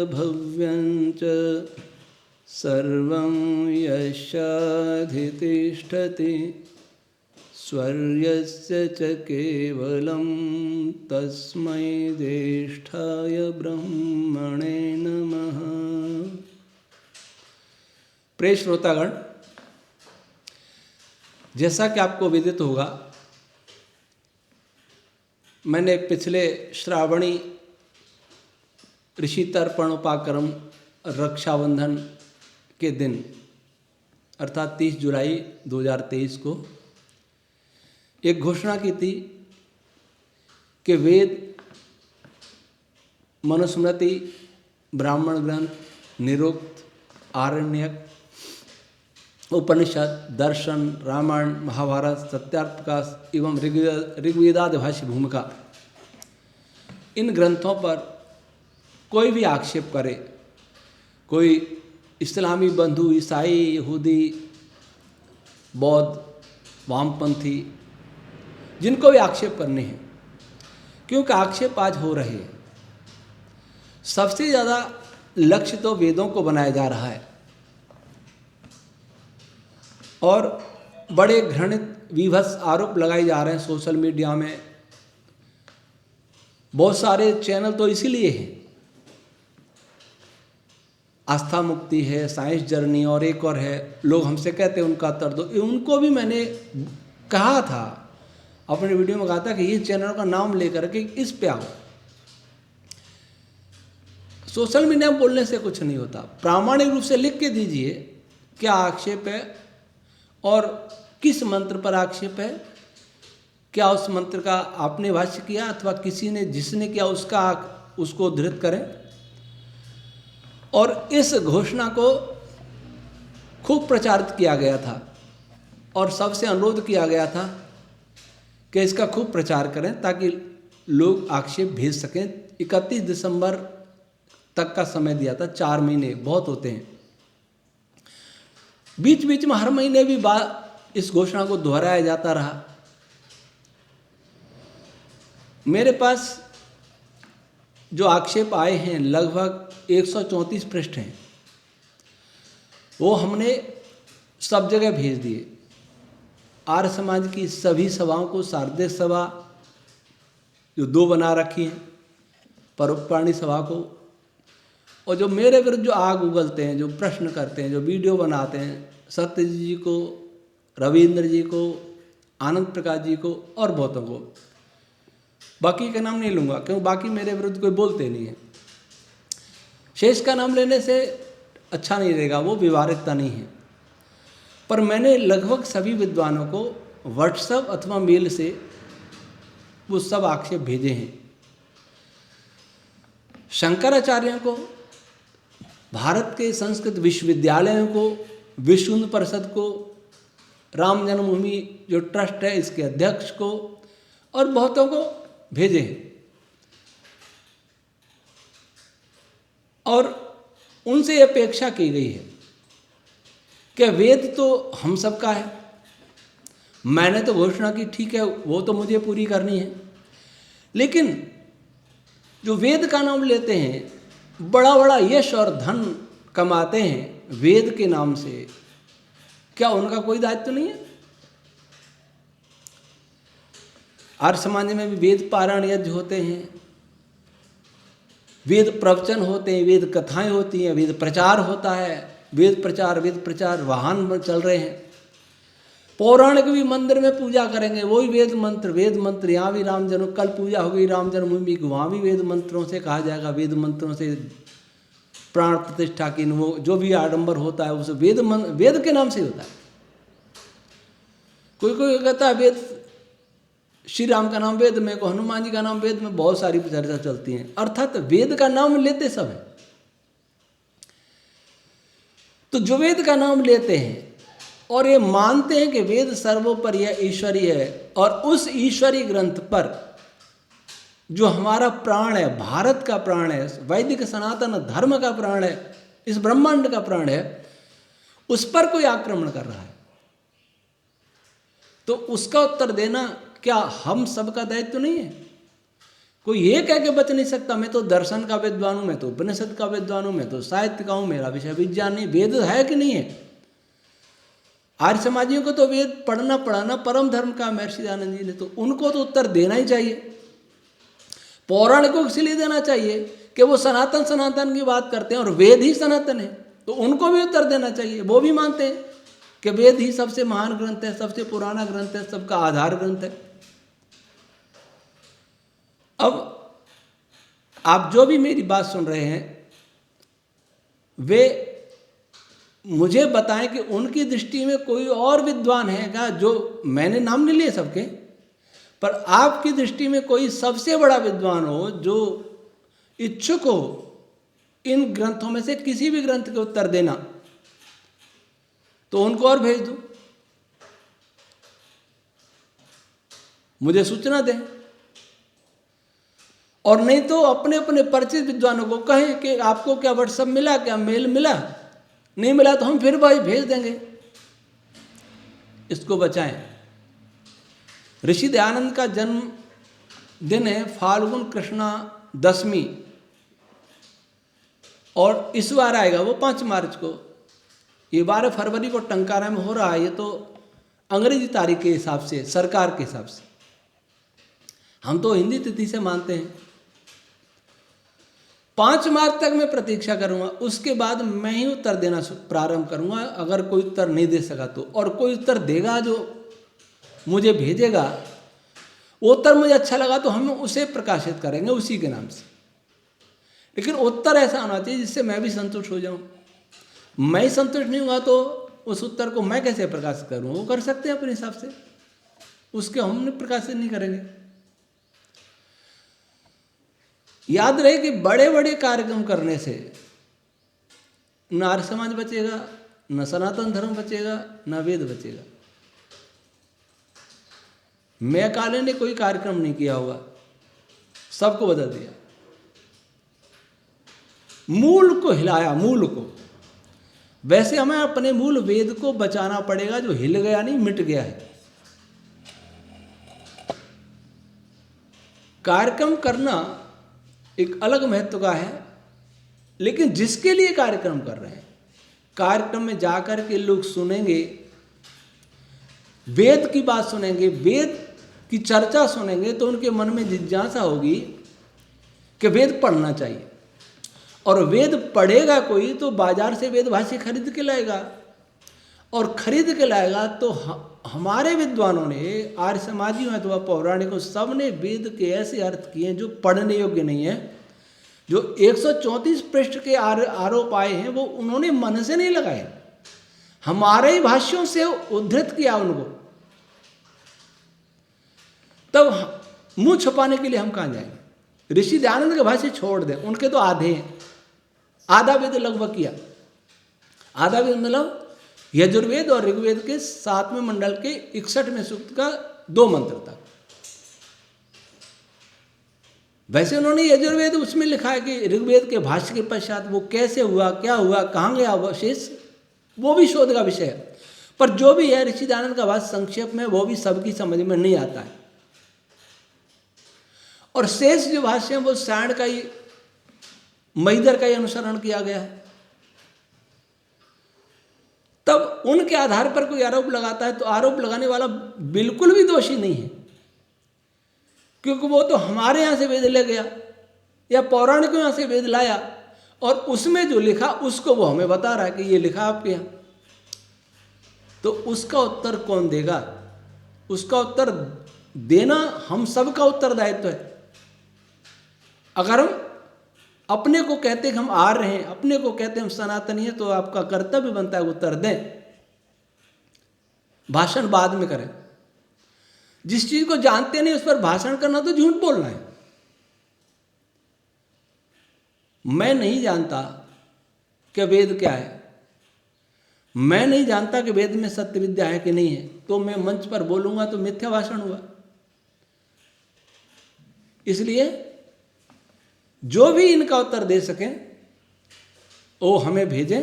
भव्यं च सर्वं यस्याधितिष्ठति स्वर्यस्य च केवलं तस्मै ज्येष्ठाय ब्रह्मणे नमः। प्रिय श्रोतागण, जैसा कि आपको विदित होगा, मैंने पिछले श्रावणी ऋषि तर्पण उपाकर्म रक्षाबंधन के दिन अर्थात 30 जुलाई 2023 को एक घोषणा की थी कि वेद, मनुस्मृति, ब्राह्मण ग्रंथ, निरुक्त, आरण्यक, उपनिषद, दर्शन, रामायण, महाभारत, सत्यार्थ प्रकाश एवं ऋग्वेदादि भाष्य भूमिका, इन ग्रंथों पर कोई भी आक्षेप करे, कोई इस्लामी बंधु, ईसाई, यहूदी, बौद्ध, वामपंथी, जिनको भी आक्षेप करने हैं, क्योंकि आक्षेप आज हो रहे हैं। सबसे ज़्यादा लक्ष्य तो वेदों को बनाया जा रहा है और बड़े घृणित विभत्स आरोप लगाए जा रहे हैं सोशल मीडिया में। बहुत सारे चैनल तो इसीलिए हैं, आस्था मुक्ति है, साइंस जर्नी और एक और है, लोग हमसे कहते हैं उनका उत्तर दो। उनको भी मैंने कहा था, अपने वीडियो में कहा था कि ये चैनल का नाम लेकर के इस पे आओ। सोशल मीडिया में बोलने से कुछ नहीं होता, प्रामाणिक रूप से लिख के दीजिए क्या आक्षेप है और किस मंत्र पर आक्षेप है, क्या उस मंत्र का आपने भाष्य किया अथवा किसी ने जिसने किया उसको उद्धृत करें। और इस घोषणा को खूब प्रचारित किया गया था और सबसे अनुरोध किया गया था कि इसका खूब प्रचार करें ताकि लोग आक्षेप भेज सकें। 31 दिसंबर तक का समय दिया था, 4 महीने बहुत होते हैं। बीच बीच में हर महीने भी इस घोषणा को दोहराया जाता रहा। मेरे पास जो आक्षेप आए हैं लगभग 134 पृष्ठ हैं, वो हमने सब जगह भेज दिए। आर्य समाज की सभी सभाओं को, शारदीय सभा जो 2 बना रखी हैं, परोपकारिणी सभा को, और जो मेरे विरुद्ध जो आग उगलते हैं, जो प्रश्न करते हैं, जो वीडियो बनाते हैं, सत्यजीत जी को, रविंद्र जी को, आनंद प्रकाश जी को और बहुतों को, बाकी का नाम नहीं लूँगा क्योंकि बाकी मेरे विरुद्ध कोई बोलते नहीं है। शेष का नाम लेने से अच्छा नहीं रहेगा, वो व्यवहारिकता नहीं है। पर मैंने लगभग सभी विद्वानों को व्हाट्सएप अथवा मेल से वो सब आक्षेप भेजे हैं। शंकराचार्यों को, भारत के संस्कृत विश्वविद्यालयों को, विश्व हिंदू परिषद को, राम जन्मभूमि जो ट्रस्ट है इसके अध्यक्ष को और बहुतों को भेजे हैं। और उनसे अपेक्षा की गई है कि वेद तो हम सबका है। मैंने तो घोषणा की, ठीक है, वो तो मुझे पूरी करनी है, लेकिन जो वेद का नाम लेते हैं, बड़ा बड़ा यश और धन कमाते हैं वेद के नाम से, क्या उनका कोई दायित्व नहीं है? आर्य समाज में भी वेद पारायण यज्ञ होते हैं, वेद प्रवचन होते हैं, वेद कथाएं होती हैं, वेद प्रचार होता है, वेद प्रचार वाहन चल रहे हैं। पौराणिक भी मंदिर में पूजा करेंगे, वही वेद मंत्र। यहाँ भी राम जन्म, कल पूजा होगी राम जन्मभूमि की, वहाँ भी वेद मंत्रों से कहा जाएगा, वेद मंत्रों से प्राण प्रतिष्ठा की, वो जो भी आडंबर होता है उसे वेद के नाम से होता है। कोई कोई कहता है वेद, श्री राम का नाम वेद में, को हनुमान जी का नाम वेद में, बहुत सारी चर्चा चलती हैं। अर्थात वेद का नाम लेते सब है। तो जो वेद का नाम लेते हैं और ये मानते हैं कि वेद सर्वोपरि है, ईश्वरीय है, और उस ईश्वरीय ग्रंथ पर जो हमारा प्राण है, भारत का प्राण है, वैदिक सनातन धर्म का प्राण है, इस ब्रह्मांड का प्राण है, उस पर कोई आक्रमण कर रहा है, तो उसका उत्तर देना क्या हम सबका दायित्व नहीं है? कोई ये कह के बच नहीं सकता मैं तो दर्शन का विद्वान हूँ, मैं तो उपनिषद का विद्वान हूँ, मैं तो साहित्य का हूँ, मेरा विषय विज्ञान नहीं। वेद है कि नहीं है? आर्य समाजियों को तो वेद पढ़ना पढ़ाना परम धर्म का महर्षि दयानंद जी ने, तो उनको तो उत्तर देना ही चाहिए। पौराणिकों को इसलिए देना चाहिए कि वो सनातन सनातन की बात करते हैं और वेद ही सनातन है, तो उनको भी उत्तर देना चाहिए। वो भी मानते हैं कि वेद ही सबसे महान ग्रंथ है, सबसे पुराना ग्रंथ है, सबका आधार ग्रंथ है। अब आप जो भी मेरी बात सुन रहे हैं वे मुझे बताएं कि उनकी दृष्टि में कोई और विद्वान है क्या, जो मैंने नाम नहीं लिए सबके, पर आपकी दृष्टि में कोई सबसे बड़ा विद्वान हो जो इच्छुक हो इन ग्रंथों में से किसी भी ग्रंथ के उत्तर देना, तो उनको और भेज दो, मुझे सूचना दें। और नहीं तो अपने अपने परिचित विद्वानों को कहें कि आपको क्या व्हाट्सएप मिला, क्या मेल मिला, नहीं मिला तो हम फिर भाई भेज देंगे। इसको बचाएं। ऋषि दयानंद का जन्म दिन है फाल्गुन कृष्णा दशमी, और इस बार आएगा वो 5 मार्च को। ये 12 फरवरी को टंकारा में हो रहा है, ये तो अंग्रेजी तारीख के हिसाब से, सरकार के हिसाब से। हम तो हिंदी तिथि से मानते हैं। 5 मार्च तक मैं प्रतीक्षा करूंगा, उसके बाद मैं ही उत्तर देना प्रारंभ करूंगा, अगर कोई उत्तर नहीं दे सका तो। और कोई उत्तर देगा जो मुझे भेजेगा, वो उत्तर मुझे अच्छा लगा तो हम उसे प्रकाशित करेंगे उसी के नाम से। लेकिन उत्तर ऐसा होना चाहिए जिससे मैं भी संतुष्ट हो जाऊं। मैं ही संतुष्ट नहीं हुआ तो उस उत्तर को मैं कैसे प्रकाशित करूं? वो कर सकते हैं अपने हिसाब से, उसके हम प्रकाशित नहीं करेंगे। याद रहे कि बड़े बड़े कार्यक्रम करने से न आर्य समाज बचेगा, न सनातन धर्म बचेगा, न वेद बचेगा। मैकाले ने कोई कार्यक्रम नहीं किया होगा, सबको बदल दिया, मूल को हिलाया, मूल को। वैसे हमें अपने मूल वेद को बचाना पड़ेगा, जो हिल गया नहीं, मिट गया है। कार्यक्रम करना एक अलग महत्व का है, लेकिन जिसके लिए कार्यक्रम कर रहे हैं, कार्यक्रम में जाकर के लोग सुनेंगे, वेद की बात सुनेंगे, वेद की चर्चा सुनेंगे, तो उनके मन में जिज्ञासा होगी कि वेद पढ़ना चाहिए। और वेद पढ़ेगा कोई तो बाजार से वेद भाष्य खरीद के लाएगा, और खरीद के लाएगा तो हमारे विद्वानों ने, आर्य समाजियों अथवा पौराणिकों, सब ने वेद के ऐसे अर्थ किए जो पढ़ने योग्य नहीं है। जो 134 पृष्ठ के आरोप आए हैं वो उन्होंने मन से नहीं लगाए, हमारे ही भाष्यों से उद्धृत किया उनको। तब मुंह छुपाने के लिए हम कहाँ जाएंगे? ऋषि दयानंद के भाष्य छोड़ दें, उनके तो आधे हैं, आधा वेद लगभग किया। आधा वेद मतलब यजुर्वेद और ऋग्वेद के 7वें मंडल के 61वें सूक्त का 2 मंत्र तक। वैसे उन्होंने यजुर्वेद उसमें लिखा है कि ऋग्वेद के भाष्य के पश्चात वो कैसे हुआ, क्या हुआ, कहाँ गया अवशेष, वो भी शोध का विषय है। पर जो भी है, ऋषि दयानंद का भाष्य संक्षेप में, वो भी सबकी समझ में नहीं आता है। और शेष जो भाष्य है वो सायण का ही, महिदर का ही अनुसरण किया गया है। तब उनके आधार पर कोई आरोप लगाता है तो आरोप लगाने वाला बिल्कुल भी दोषी नहीं है, क्योंकि वो तो हमारे यहाँ से वेद ले गया या पौराणिकों यहाँ से वेद लाया, और उसमें जो लिखा उसको वो हमें बता रहा है कि ये लिखा आपके यहाँ। तो उसका उत्तर कौन देगा? उसका उत्तर देना हम सबका उत्तरदायित्व है। अगर हम अपने को कहते हैं कि हम आ रहे हैं, अपने को कहते हैं हम सनातनी हैं, तो आपका कर्तव्य बनता है उत्तर दें। भाषण बाद में करें। जिस चीज को जानते नहीं उस पर भाषण करना तो झूठ बोलना है। मैं नहीं जानता कि वेद क्या है, मैं नहीं जानता कि वेद में सत्य विद्या है कि नहीं है, तो मैं मंच पर बोलूंगा तो मिथ्या भाषण हुआ। इसलिए जो भी इनका उत्तर दे सकें वो हमें भेजें,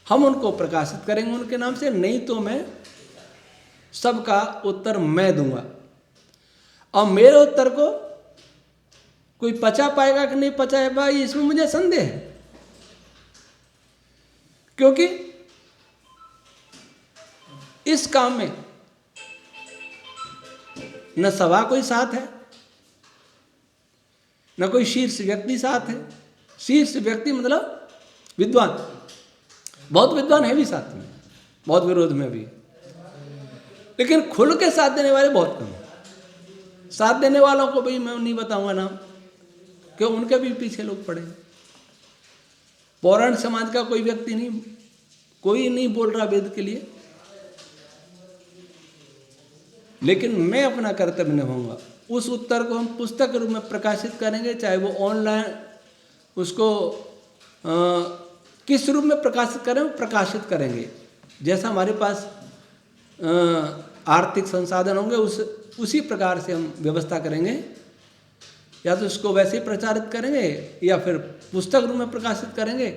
हम उनको प्रकाशित करेंगे उनके नाम से। नहीं तो मैं सबका उत्तर मैं दूंगा, और मेरे उत्तर को कोई पचा पाएगा कि नहीं पचा पाएगा इसमें मुझे संदेह है, क्योंकि इस काम में न सभा कोई साथ है, न कोई शीर्ष व्यक्ति साथ है। शीर्ष व्यक्ति मतलब विद्वान, बहुत विद्वान है भी साथ में, बहुत विरोध में भी, लेकिन खुल के साथ देने वाले बहुत कम हैं। साथ देने वालों को भाई मैं नहीं बताऊंगा नाम, क्यों उनके भी पीछे लोग पड़े। पौराणिक समाज का कोई व्यक्ति नहीं, कोई नहीं बोल रहा वेद के लिए, लेकिन मैं अपना कर्तव्य निभाऊंगा। उस उत्तर को हम पुस्तक के रूप में प्रकाशित करेंगे, चाहे वो ऑनलाइन उसको किस रूप में प्रकाशित करें, वो प्रकाशित करेंगे। जैसा हमारे पास आर्थिक संसाधन होंगे उसी प्रकार से हम व्यवस्था करेंगे, या तो उसको वैसे ही प्रचारित करेंगे या फिर पुस्तक रूप में प्रकाशित करेंगे,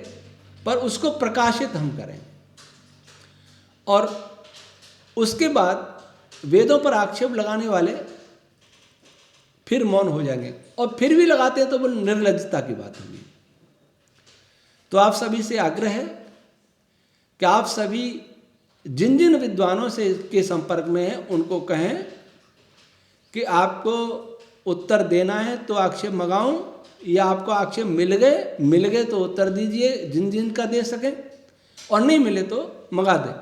पर उसको प्रकाशित हम करेंगे। और उसके बाद वेदों पर आक्षेप लगाने वाले फिर मौन हो जाएंगे, और फिर भी लगाते हैं तो वो निर्लज्जता की बात होगी। तो आप सभी से आग्रह है कि आप सभी जिन जिन विद्वानों से के संपर्क में हैं उनको कहें कि आपको उत्तर देना है तो आक्षेप मंगाऊं, या आपको आक्षेप मिल गए तो उत्तर दीजिए जिन जिन का दे सकें, और नहीं मिले तो मंगा दें।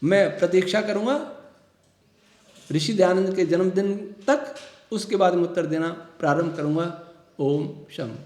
मैं प्रतीक्षा करूंगा ऋषि दयानंद के जन्मदिन तक, उसके बाद मैं उत्तर देना प्रारंभ करूंगा। ओम शम।